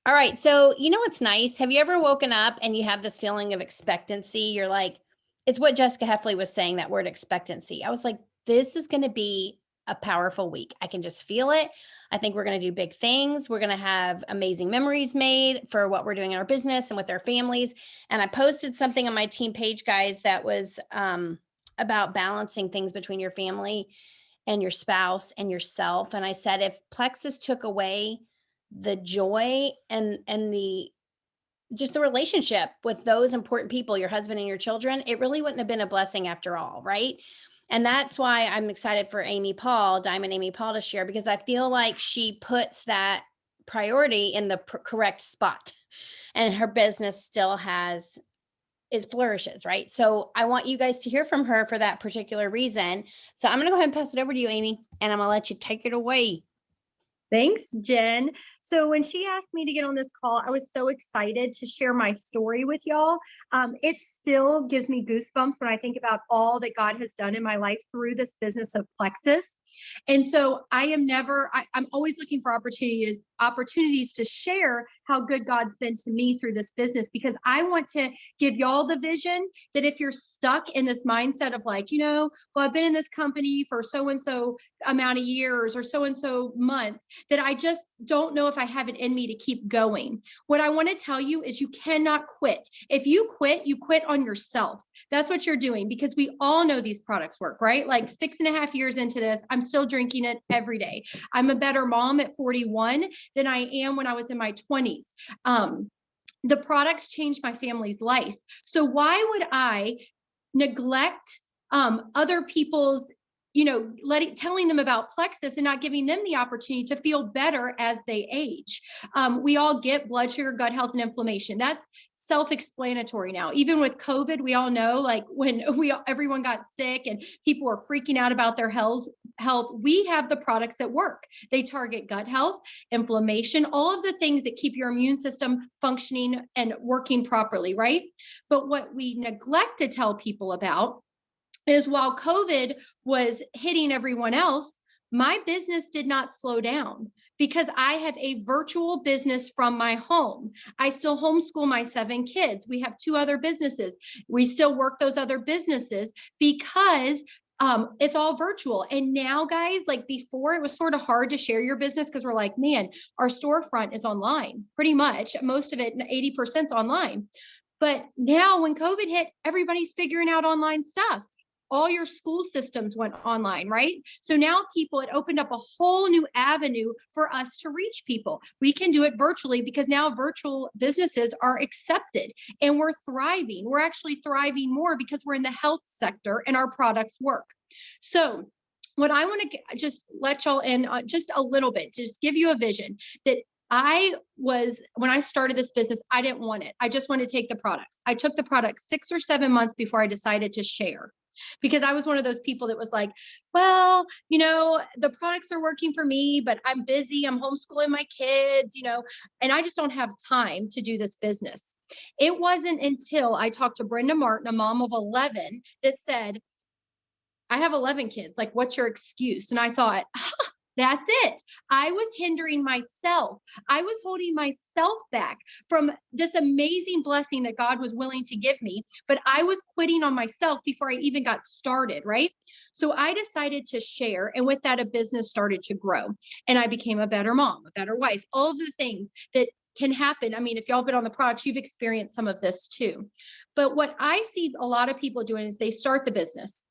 All right. So, you know what's nice? Have you ever woken up and you have this feeling of expectancy? You're like, it's what Jessica Heffley was saying, that word expectancy. I was like, this is going to be a powerful week. I can just feel it. I think we're going to do big things. We're going to have amazing memories made for what we're doing in our business and with our families. And I posted something on my team page, guys, that was about balancing things between your family and your spouse and yourself. And I said, if Plexus took away the joy and the just the relationship with those important people, your husband and your children, it really wouldn't have been a blessing after all, right? And that's why I'm excited for Amy Paul, Diamond Amy Paul, to share, because I feel like she puts that priority in the correct spot, and her business still has it flourishes, right? So I want you guys to hear from her for that particular reason. So I'm going to go ahead and pass it over to you, Amy, and I'm going to let you take it away. Thanks, Jen. So when she asked me to get on this call, I was so excited to share my story with y'all. It still gives me goosebumps when I think about all that God has done in my life through this business of Plexus. And so I'm always looking for opportunities to share how good God's been to me through this business, because I want to give y'all the vision that if you're stuck in this mindset of like, well, I've been in this company for so and so amount of years or so and so months, that I just don't know if I have it in me to keep going. What I want to tell you is you cannot quit. If you quit on yourself. That's what you're doing, because we all know these products work, right? Like 6.5 years into this, I'm still drinking it every day. I'm a better mom at 41 than I am when I was in my 20s. The products changed my family's life. So why would I neglect other people's telling them about Plexus and not giving them the opportunity to feel better as they age? We all get blood sugar, gut health, and inflammation. That's self-explanatory now. Even with COVID, we all know, like when everyone got sick and people were freaking out about their health, we have the products that work. They target gut health, inflammation, all of the things that keep your immune system functioning and working properly, right? But what we neglect to tell people about is while COVID was hitting everyone else, my business did not slow down, because I have a virtual business from my home. I still homeschool my 7 kids. We have 2 other businesses. We still work those other businesses because it's all virtual. And now, guys, like before, it was sort of hard to share your business because we're like, man, our storefront is online, pretty much. Most of it, 80% online. But now when COVID hit, everybody's figuring out online stuff. All your school systems went online, right? So now it opened up a whole new avenue for us to reach people. We can do it virtually because now virtual businesses are accepted and we're thriving. We're actually thriving more because we're in the health sector and our products work. So what I want to just let y'all in just a little bit, just give you a vision that when I started this business, I didn't want it. I just wanted to take the products. I took the products 6 or 7 months before I decided to share, because I was one of those people that was like, well, the products are working for me, but I'm busy. I'm homeschooling my kids, and I just don't have time to do this business. It wasn't until I talked to Brenda Martin, a mom of 11, that said, I have 11 kids. Like, what's your excuse? And I thought, that's it. I was hindering myself. I was holding myself back from this amazing blessing that God was willing to give me, but I was quitting on myself before I even got started, right? So I decided to share, and with that, a business started to grow, and I became a better mom, a better wife, all of the things that can happen. I mean, if y'all been on the products, you've experienced some of this too. But what I see a lot of people doing is they start the business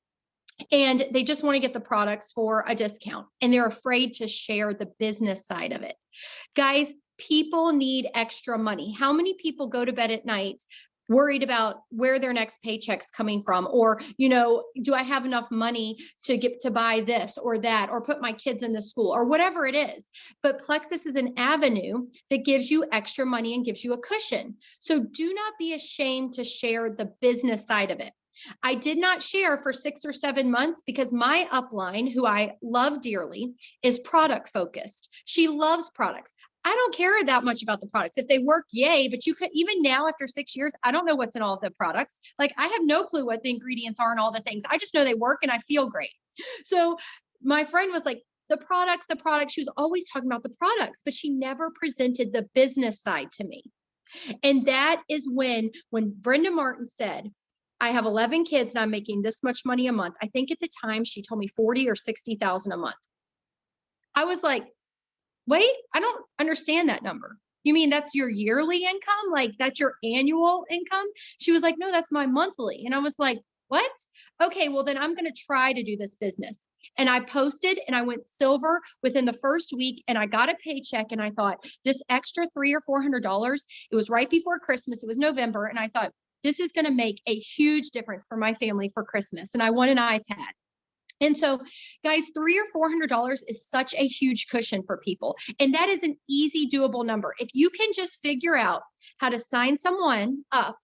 and they just want to get the products for a discount, and they're afraid to share the business side of it. Guys, people need extra money. How many people go to bed at night worried about where their next paycheck's coming from, or do I have enough money to buy this or that, or put my kids in the school, or whatever it is? But Plexus is an avenue that gives you extra money and gives you a cushion. So do not be ashamed to share the business side of it. I did not share for 6 or 7 months because my upline, who I love dearly, is product focused. She loves products. I don't care that much about the products. If they work, yay. But you could, even now after 6 years, I don't know what's in all of the products. Like, I have no clue what the ingredients are and all the things. I just know they work and I feel great. So my friend was like, the products, the products. She was always talking about the products, but she never presented the business side to me. And that is when Brenda Martin said, I have 11 kids and I'm making this much money a month. I think at the time she told me 40 or 60,000 a month. I was like, wait, I don't understand that number. You mean that's your yearly income? Like that's your annual income? She was like, no, that's my monthly. And I was like, what? Okay, well, then I'm going to try to do this business. And I posted and I went silver within the first week and I got a paycheck. And I thought this extra $300 or $400, it was right before Christmas. It was November. And I thought this is going to make a huge difference for my family for Christmas. And I won an iPad. And so, guys, $300 or $400 is such a huge cushion for people. And that is an easy, doable number. If you can just figure out how to sign someone up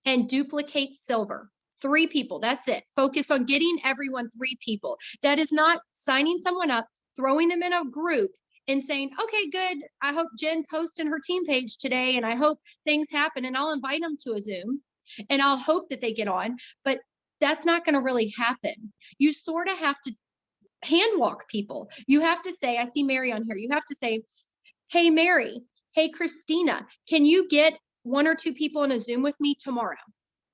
and duplicate silver, 3 people, that's it. Focus on getting everyone 3 people. That is not signing someone up, throwing them in a group and saying, okay, good. I hope Jen posts in her team page today and I hope things happen and I'll invite them to a Zoom and I'll hope that they get on. But that's not going to really happen. You sort of have to hand walk people. You have to say, I see Mary on here. You have to say, hey, Mary, hey, Christina, can you get 1 or 2 people in a Zoom with me tomorrow?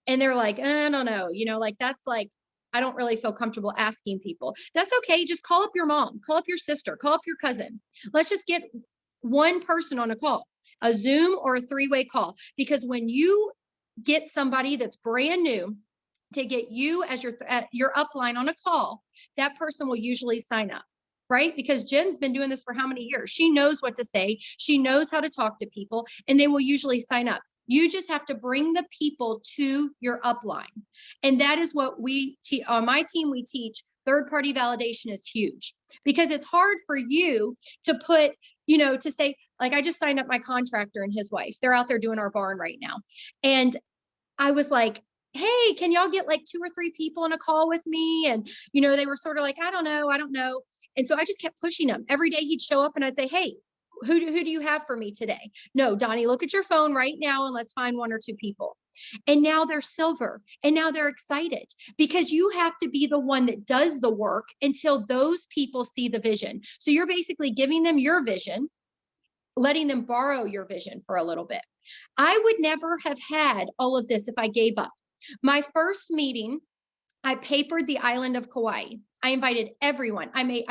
And they're like, I don't know, like that's like, I don't really feel comfortable asking people. That's okay. Just call up your mom, call up your sister, call up your cousin. Let's just get one person on a call, a Zoom or a 3-way call. Because when you get somebody that's brand new to get you as your upline on a call, that person will usually sign up, right? Because Jen's been doing this for how many years? She knows what to say. She knows how to talk to people, and they will usually sign up. You just have to bring the people to your upline. And that is what we teach. On my team, we teach third-party validation is huge because it's hard for you to put, to say, like, I just signed up my contractor and his wife. They're out there doing our barn right now. And I was like, hey, can y'all get like 2 or 3 people on a call with me? And, they were sort of like, I don't know. And so I just kept pushing him. Every day he'd show up and I'd say, hey, who do you have for me today? No, Donnie, look at your phone right now and let's find 1 or 2 people. And now they're silver and now they're excited because you have to be the one that does the work until those people see the vision. So you're basically giving them your vision, letting them borrow your vision for a little bit. I would never have had all of this if I gave up. My first meeting, I papered the island of Kauai. I invited everyone. I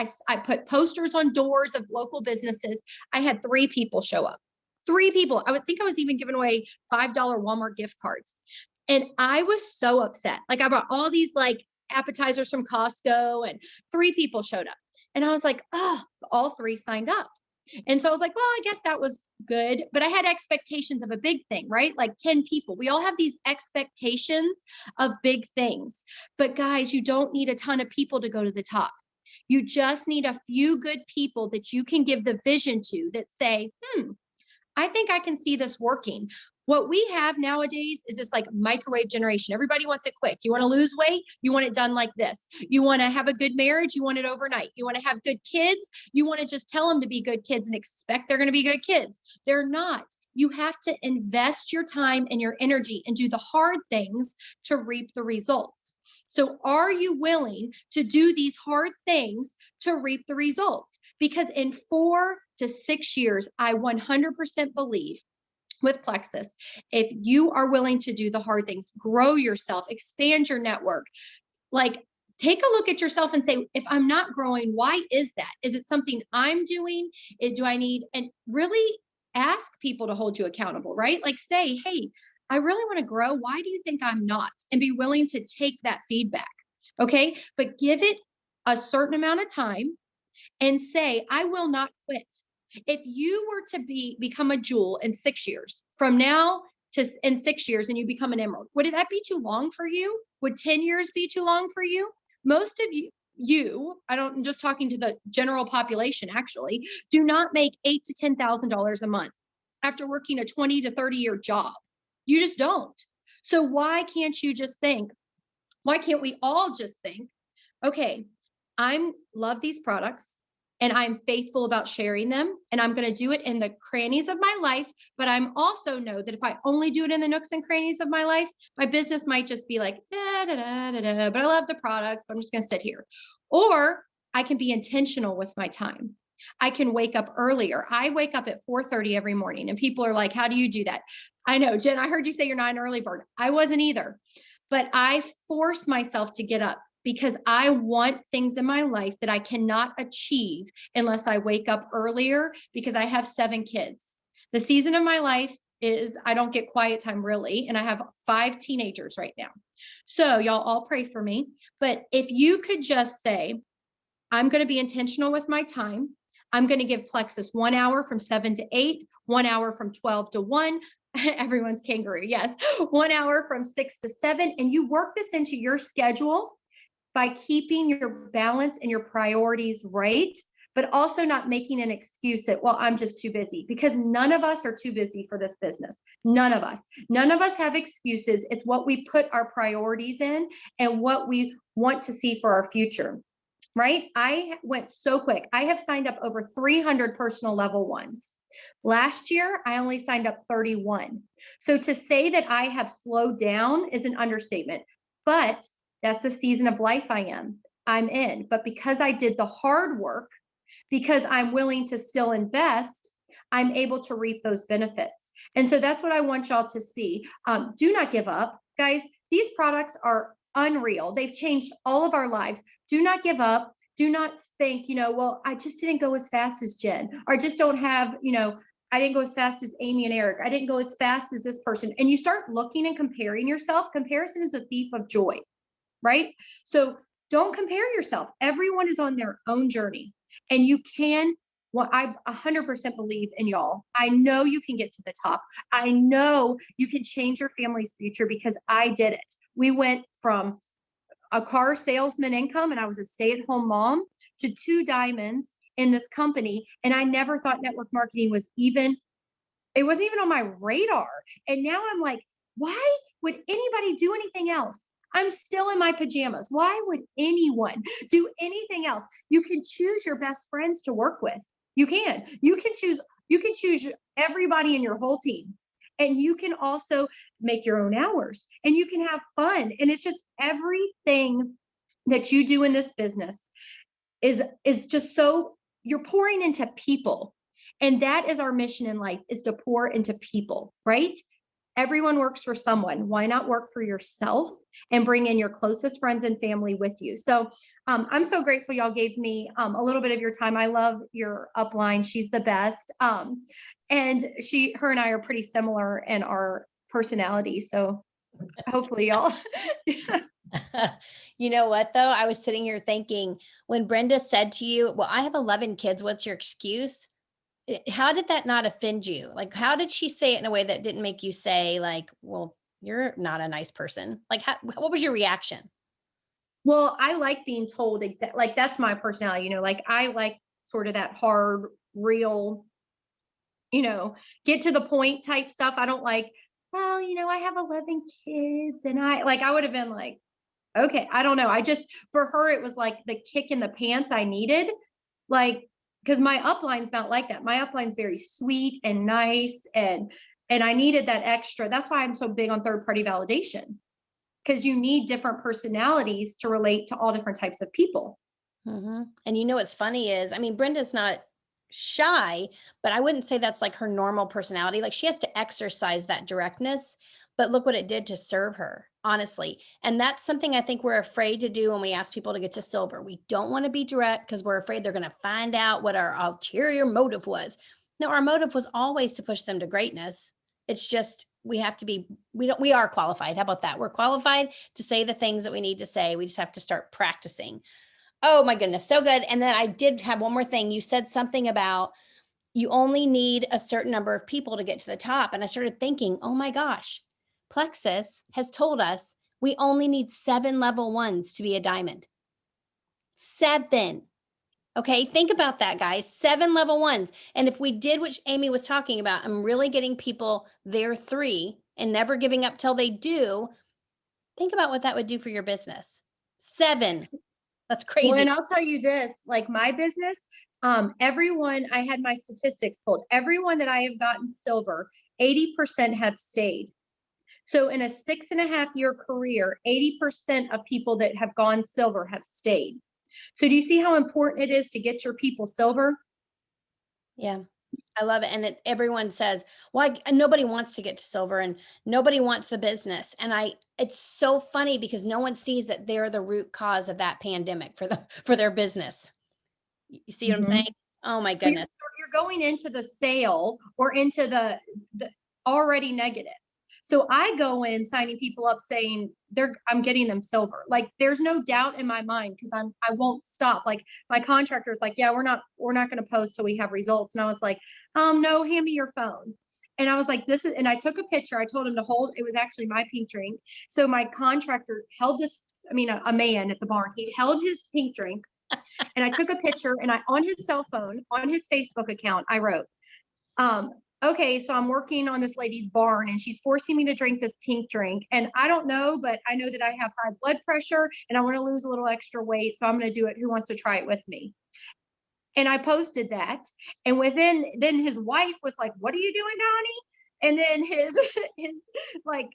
put posters on doors of local businesses. I had 3 people show up. 3 people. I would think I was even giving away $5 Walmart gift cards. And I was so upset. Like I brought all these like appetizers from Costco and 3 people showed up. And I was like, oh, all 3 signed up. And so I was like, well, I guess that was good. But I had expectations of a big thing, right? Like 10 people. We all have these expectations of big things. But guys, you don't need a ton of people to go to the top. You just need a few good people that you can give the vision to that say, I think I can see this working. What we have nowadays is this like microwave generation. Everybody wants it quick. You want to lose weight? You want it done like this. You want to have a good marriage? You want it overnight. You want to have good kids? You want to just tell them to be good kids and expect they're going to be good kids. They're not. You have to invest your time and your energy and do the hard things to reap the results. So are you willing to do these hard things to reap the results? Because in 4 to 6 years, I 100% believe with Plexus, if you are willing to do the hard things, grow yourself, expand your network, like take a look at yourself and say, if I'm not growing, why is that? Is it something I'm doing? Do I need, and really ask people to hold you accountable, right? Like say, hey, I really want to grow. Why do you think I'm not? And be willing to take that feedback. Okay. But give it a certain amount of time and say, I will not quit. If you were to become a jewel in 6 years from now to in 6 years and you become an emerald, would that be too long for you? Would 10 years be too long for you? Most of I'm just talking to the general population, actually, do not make $8,000 to $10,000 a month after working a 20 to 30-year job. You just don't. So why can't we all just think, okay, I love these products and I'm faithful about sharing them and I'm going to do it in the crannies of my life. But I'm also know that if I only do it in the nooks and crannies of my life, my business might just be like, but I love the products, but I'm just going to sit here. Or I can be intentional with my time. I can wake up earlier. I wake up at 4:30 every morning, and people are like, how do you do that? I know, Jen, I heard you say you're not an early bird. I wasn't either, but I force myself to get up because I want things in my life that I cannot achieve unless I wake up earlier, because I have 7 kids. The season of my life is I don't get quiet time really, and I have 5 teenagers right now. So y'all all pray for me. But if you could just say, I'm going to be intentional with my time. I'm going to give Plexus 1 hour from 7 to 8, 1 hour from 12 to 1. Everyone's kangaroo. Yes. 1 hour from 6 to 7. And you work this into your schedule by keeping your balance and your priorities right, but also not making an excuse that, well, I'm just too busy, because none of us are too busy for this business. None of us have excuses. It's what we put our priorities in and what we want to see for our future. Right? I went so quick. I have signed up over 300 personal level ones. Last year, I only signed up 31. So to say that I have slowed down is an understatement, but that's the season of life I'm in. But because I did the hard work, because I'm willing to still invest, I'm able to reap those benefits. And so that's what I want y'all to see. Do not give up, guys. These products are unreal. They've changed all of our lives. Do not give up. Do not think, well, I just didn't go as fast as Jen, or I just don't have, I didn't go as fast as Amy and Eric. I didn't go as fast as this person. And you start looking and comparing yourself. Comparison is a thief of joy, right? So don't compare yourself. Everyone is on their own journey, and you can. Well, I 100% believe in y'all. I know you can get to the top. I know you can change your family's future, because I did it. We went from a car salesman income, and I was a stay-at-home mom, to 2 diamonds in this company. And I never thought network marketing was it wasn't even on my radar. And now I'm like, why would anybody do anything else? I'm still in my pajamas. Why would anyone do anything else? You can choose your best friends to work with. You can choose everybody in your whole team. And you can also make your own hours, and you can have fun. And it's just everything that you do in this business is just so you're pouring into people. And that is our mission in life, is to pour into people, right? Everyone works for someone. Why not work for yourself and bring in your closest friends and family with you? So I'm so grateful y'all gave me a little bit of your time. I love your upline. She's the best. And her and I are pretty similar in our personalities. So hopefully y'all. You know what, though? I was sitting here thinking, when Brenda said to you, well, I have 11 kids. What's your excuse? How did that not offend you? Like, how did she say it in a way that didn't make you say, like, well, you're not a nice person? Like, what was your reaction? Well, I like being told like that's my personality, like I like sort of that hard, real, get to the point type stuff. I don't like, well, I have 11 kids, and I would have been like, okay, I don't know. For her, it was like the kick in the pants I needed. Like, because my upline's not like that. My upline's very sweet and nice. And I needed that extra. That's why I'm so big on third-party validation, because you need different personalities to relate to all different types of people. Mm-hmm. And what's funny is, I mean, Brenda's not shy, but I wouldn't say that's like her normal personality. Like, she has to exercise that directness, but look what it did to serve her, honestly. And that's something I think we're afraid to do when we ask people to get to silver. We don't want to be direct because we're afraid they're going to find out what our ulterior motive was. No, our motive was always to push them to greatness. It's just we are qualified. How about that? We're qualified to say the things that we need to say. We just have to start practicing. Oh my goodness, so good. And then I did have one more thing. You said something about you only need a certain number of people to get to the top. And I started thinking, oh my gosh, Plexus has told us we only need 7 level 1s to be a diamond. 7. Okay, think about that, guys. 7 level 1s. And if we did what Amy was talking about, I'm really getting people their 3 and never giving up till they do. Think about what that would do for your business. 7. That's crazy. Well, and I'll tell you this, like my business, everyone, I had my statistics pulled. Everyone that I have gotten silver, 80% have stayed. So in a 6.5-year career, 80% of people that have gone silver have stayed. So do you see how important it is to get your people silver? Yeah. I love it. And everyone says, well, nobody wants to get to silver and nobody wants the business. And it's so funny because no one sees that they're the root cause of that pandemic for their business. You see what I'm saying? Mhm. Oh my You're goodness. you're going into the sale or into the already negative. So I go in signing people up saying I'm getting them silver. Like there's no doubt in my mind because I won't stop. Like my contractor's like, yeah, we're not going to post till we have results. And I was like, no, hand me your phone. And I was like, this is, and I took a picture. I told him to hold, it was actually my pink drink. So my contractor held this, I mean, a man at the barn, he held his pink drink and I took a picture and on his cell phone, on his Facebook account, I wrote, um, okay, so I'm working on this lady's barn and she's forcing me to drink this pink drink. And I don't know, but I know that I have high blood pressure and I want to lose a little extra weight. So I'm going to do it. Who wants to try it with me? And I posted that. And then his wife was like, what are you doing, Donnie? And then his like,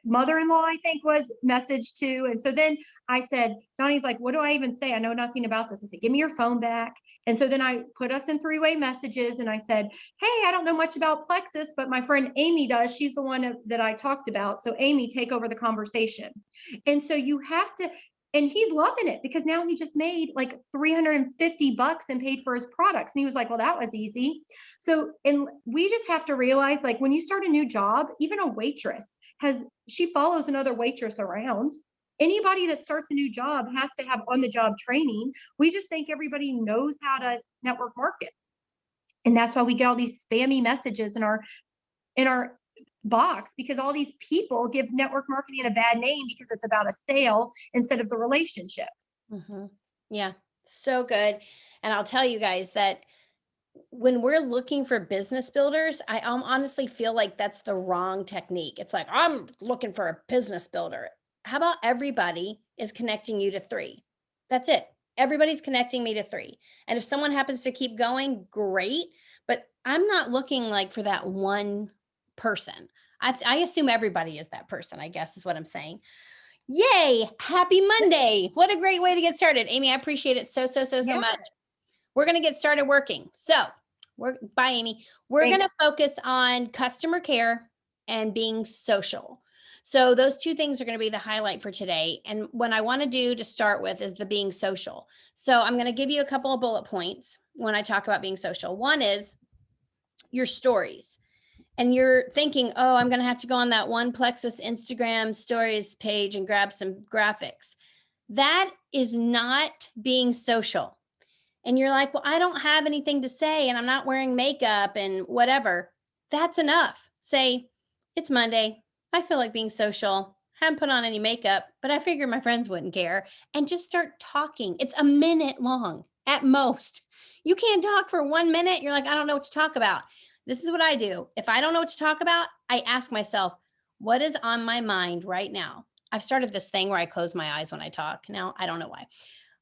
mother-in-law, I think, was messaged too. And so then I said, Donnie's like, what do I even say? I know nothing about this. I said, give me your phone back. And so then I put us in three-way messages and I said, hey, I don't know much about Plexus, but my friend Amy does. She's the one that I talked about. So Amy, take over the conversation. And so you have to, and he's loving it because now he just made like $350 and paid for his products. And he was like, well, that was easy. So, and we just have to realize, like, when you start a new job, even a waitress she follows another waitress around. Anybody that starts a new job has to have on the job training. We just think everybody knows how to network market. And that's why we get all these spammy messages in our box, because all these people give network marketing a bad name because it's about a sale instead of the relationship. Hmm. Yeah. So good. And I'll tell you guys that when we're looking for business builders, I honestly feel like that's the wrong technique. It's like, I'm looking for a business builder. How about everybody is connecting you to three? That's it. Everybody's connecting me to three. And if someone happens to keep going, great. But I'm not looking like for that one person. I assume everybody is that person, I guess is what I'm saying. Yay. Happy Monday. What a great way to get started. Amy, I appreciate it so Yeah. much. We're going to get started working. So bye, Amy. We're going to focus on customer care and being social. So those two things are going to be the highlight for today. And what I want to do to start with is the being social. So I'm going to give you a couple of bullet points when I talk about being social. One is your stories. And you're thinking, oh, I'm going to have to go on that one Plexus Instagram stories page and grab some graphics. That is not being social. And you're like, well, I don't have anything to say and I'm not wearing makeup and whatever. That's enough. Say, it's Monday. I feel like being social. Haven't put on any makeup, but I figured my friends wouldn't care. And just start talking. It's a minute long at most. You can't talk for 1 minute. You're like, I don't know what to talk about. This is what I do. If I don't know what to talk about, I ask myself, what is on my mind right now? I've started this thing where I close my eyes when I talk. Now, I don't know why.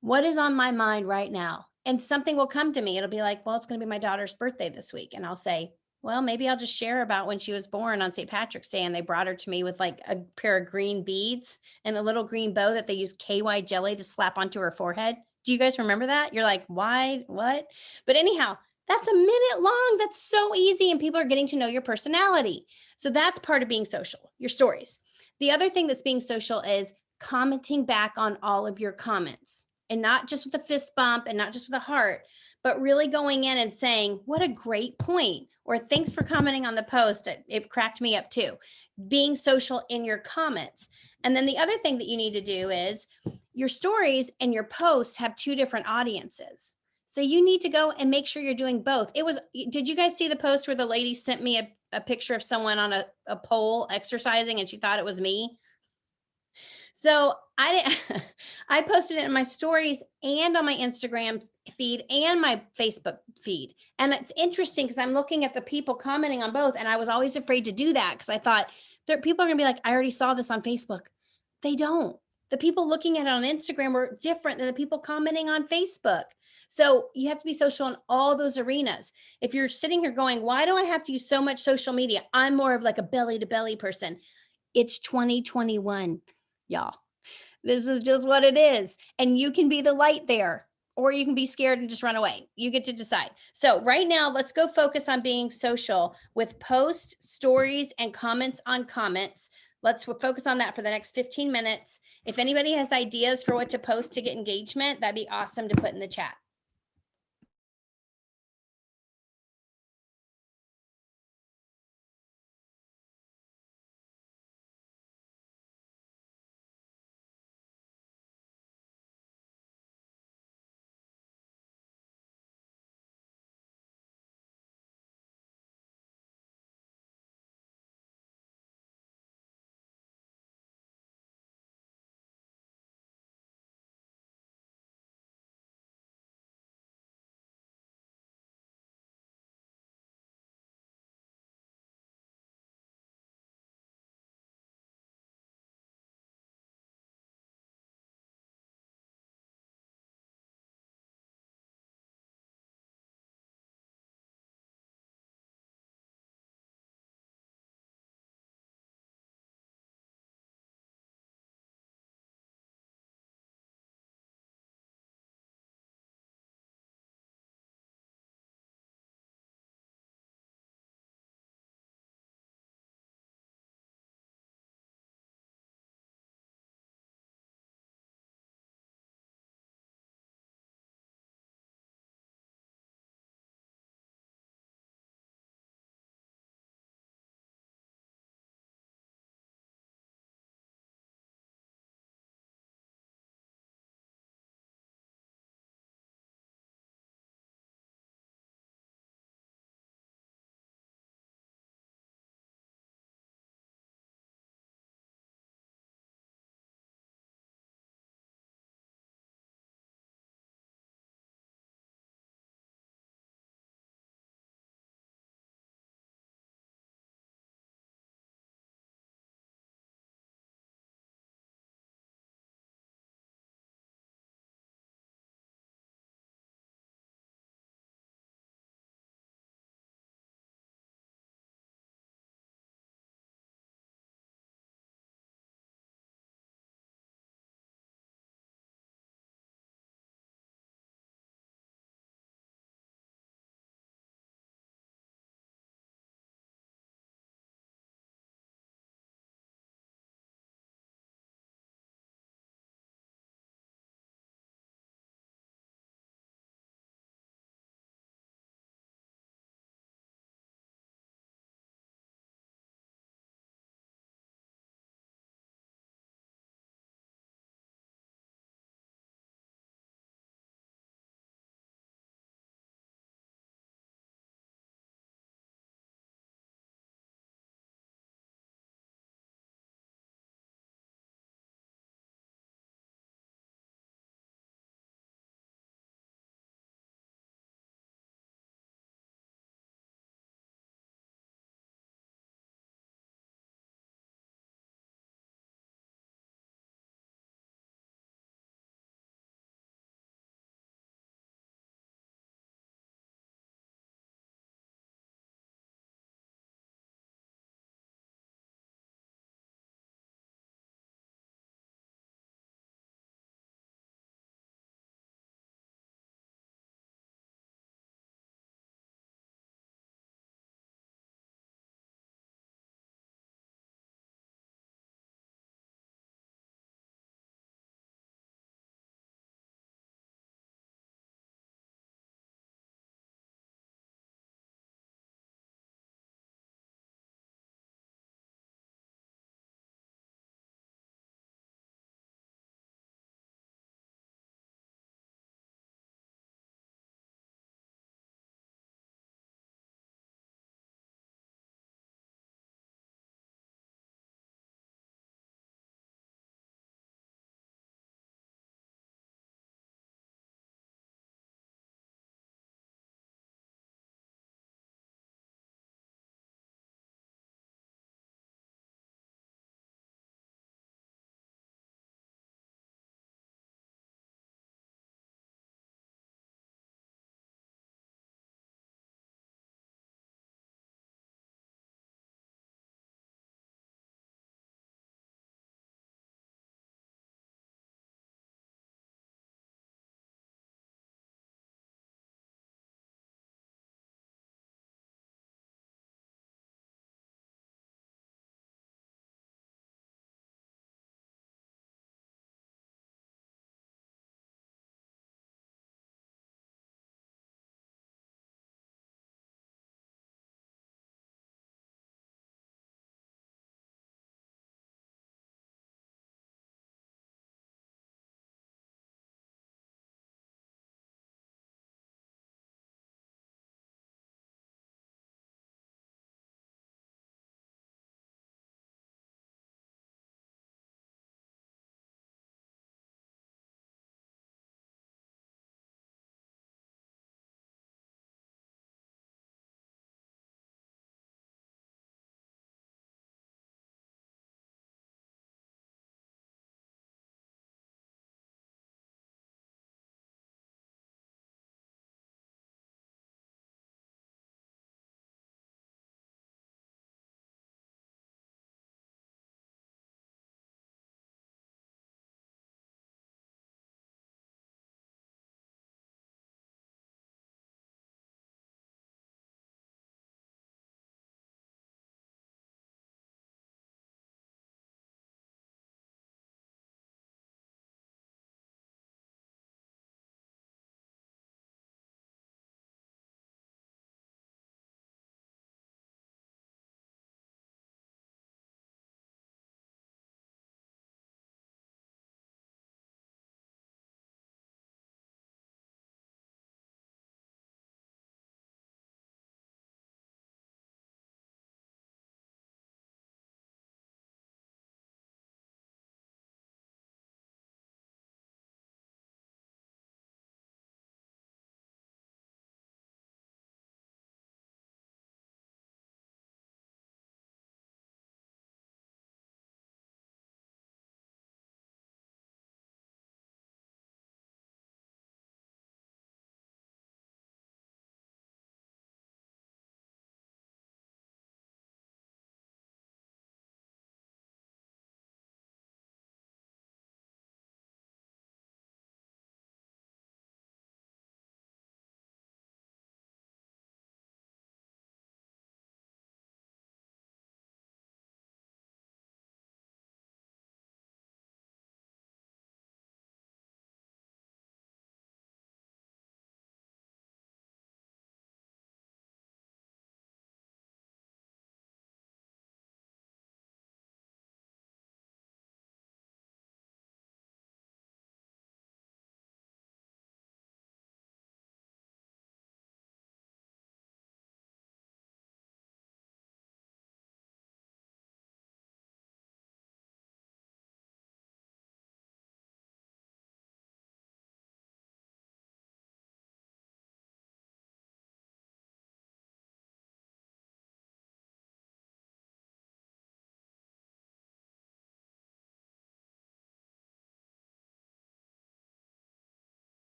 What is on my mind right now? And something will come to me. It'll be like, well, it's going to be my daughter's birthday this week. And I'll say, well, maybe I'll just share about when she was born on St. Patrick's Day. And they brought her to me with like a pair of green beads and a little green bow that they use KY jelly to slap onto her forehead. Do you guys remember that? You're like, why? What? But anyhow, that's a minute long. That's so easy. And people are getting to know your personality. So that's part of being social, your stories. The other thing that's being social is commenting back on all of your comments. And not just with a fist bump and not just with a heart, but really going in and saying, what a great point, or thanks for commenting on the post. It cracked me up too. Being social in your comments. And then the other thing that you need to do is your stories and your posts have two different audiences. So you need to go and make sure you're doing both. Did you guys see the post where the lady sent me a picture of someone on a pole exercising and she thought it was me? So I posted it in my stories and on my Instagram feed and my Facebook feed. And it's interesting because I'm looking at the people commenting on both. And I was always afraid to do that because I thought people are going to be like, I already saw this on Facebook. They don't. The people looking at it on Instagram were different than the people commenting on Facebook. So you have to be social in all those arenas. If you're sitting here going, why do I have to use so much social media? I'm more of like a belly to belly person. It's 2021. Y'all, This is just what it is. And you can be the light there, or you can be scared and just run away. You get to decide. So, right now, let's go focus on being social with post stories and comments on comments. Let's focus on that for the next 15 minutes. If anybody has ideas for what to post to get engagement, that'd be awesome to put in the chat.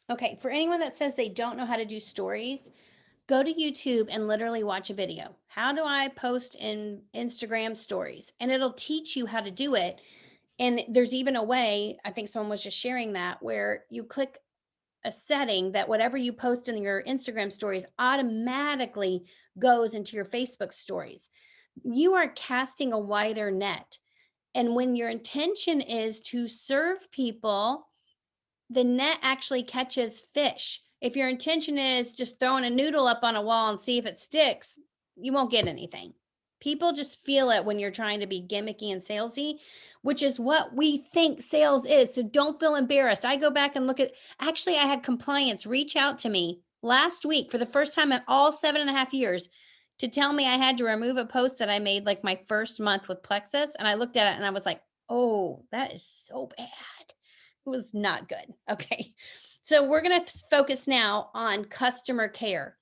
Okay, for anyone that says they don't know how to do stories, go to YouTube and literally watch a video. How do I post in Instagram stories? And it'll teach you how to do it. And there's even a way, I think someone was just sharing that, where you click a setting that whatever you post in your Instagram stories automatically goes into your Facebook stories. You are casting a wider net. And when your intention is to serve people, the net actually catches fish. If your intention is just throwing a noodle up on a wall and see if it sticks, you won't get anything. People just feel it when you're trying to be gimmicky and salesy, which is what we think sales is. So don't feel embarrassed. I go back and look at, actually, I had compliance reach out to me last week for the first time in all 7.5 years to tell me I had to remove a post that I made like my first month with Plexus. And I looked at it and I was like, oh, that is so bad. It was not good. Okay. So we're going to focus now on customer care.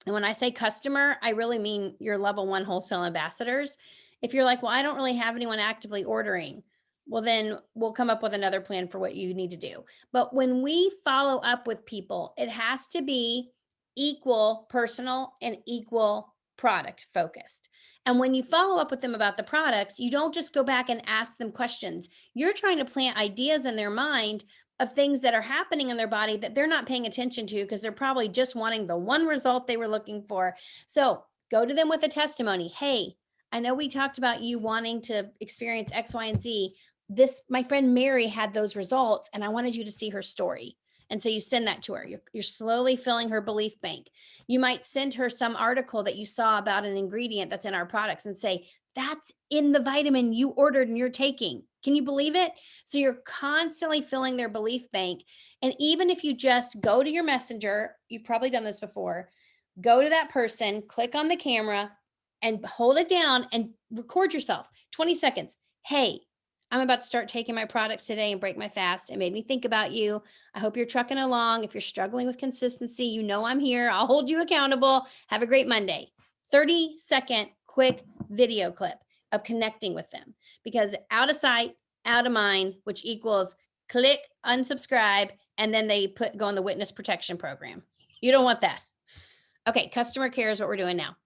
And when I say customer, I really mean your level one wholesale ambassadors. If you're like, well, I don't really have anyone actively ordering, well, then we'll come up with another plan for what you need to do. But when we follow up with people, it has to be equal personal and equal product focused. And when you follow up with them about the products, you don't just go back and ask them questions. You're trying to plant ideas in their mind of things that are happening in their body that they're not paying attention to because they're probably just wanting the one result they were looking for. So go to them with a testimony. Hey, I know we talked about you wanting to experience X, Y, and Z. This, my friend Mary had those results, and I wanted you to see her story. And so you send that to her. You're slowly filling her belief bank. You might send her some article that you saw about an ingredient that's in our products and say, that's in the vitamin you ordered and you're taking. Can you believe it? So you're constantly filling their belief bank. And even if you just go to your messenger, you've probably done this before, go to that person, click on the camera and hold it down and record yourself 20 seconds. Hey, I'm about to start taking my products today and break my fast. It made me think about you. I hope you're trucking along. If you're struggling with consistency, you know I'm here. I'll hold you accountable. Have a great Monday. 30-second quick video clip of connecting with them, because out of sight, out of mind, which equals click unsubscribe, and then they go on the witness protection program. You don't want that. Okay, customer care is what we're doing now.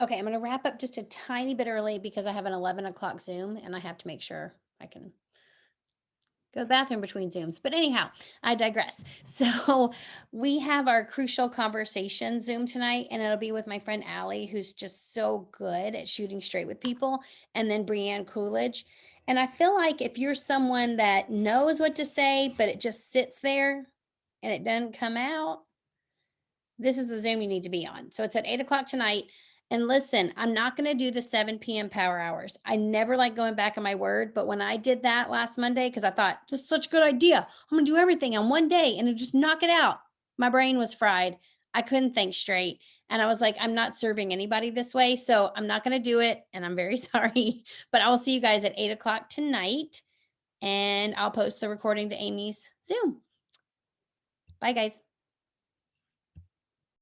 Okay, I'm going to wrap up just a tiny bit early because I have an 11 o'clock Zoom and I have to make sure I can go to the bathroom between Zooms. But anyhow, I digress. So we have our crucial conversation Zoom tonight, and it'll be with my friend Allie, who's just so good at shooting straight with people, and then Brianne Coolidge. And I feel like if you're someone that knows what to say, but it just sits there and it doesn't come out, this is the Zoom you need to be on. So it's at 8 o'clock tonight. And listen, I'm not going to do the 7 p.m. power hours. I never like going back on my word. But when I did that last Monday, because I thought this is such a good idea, I'm going to do everything on one day and just knock it out. My brain was fried. I couldn't think straight. And I was like, I'm not serving anybody this way. So I'm not going to do it. And I'm very sorry. But I will see you guys at 8 o'clock tonight. And I'll post the recording to Amy's Zoom. Bye, guys.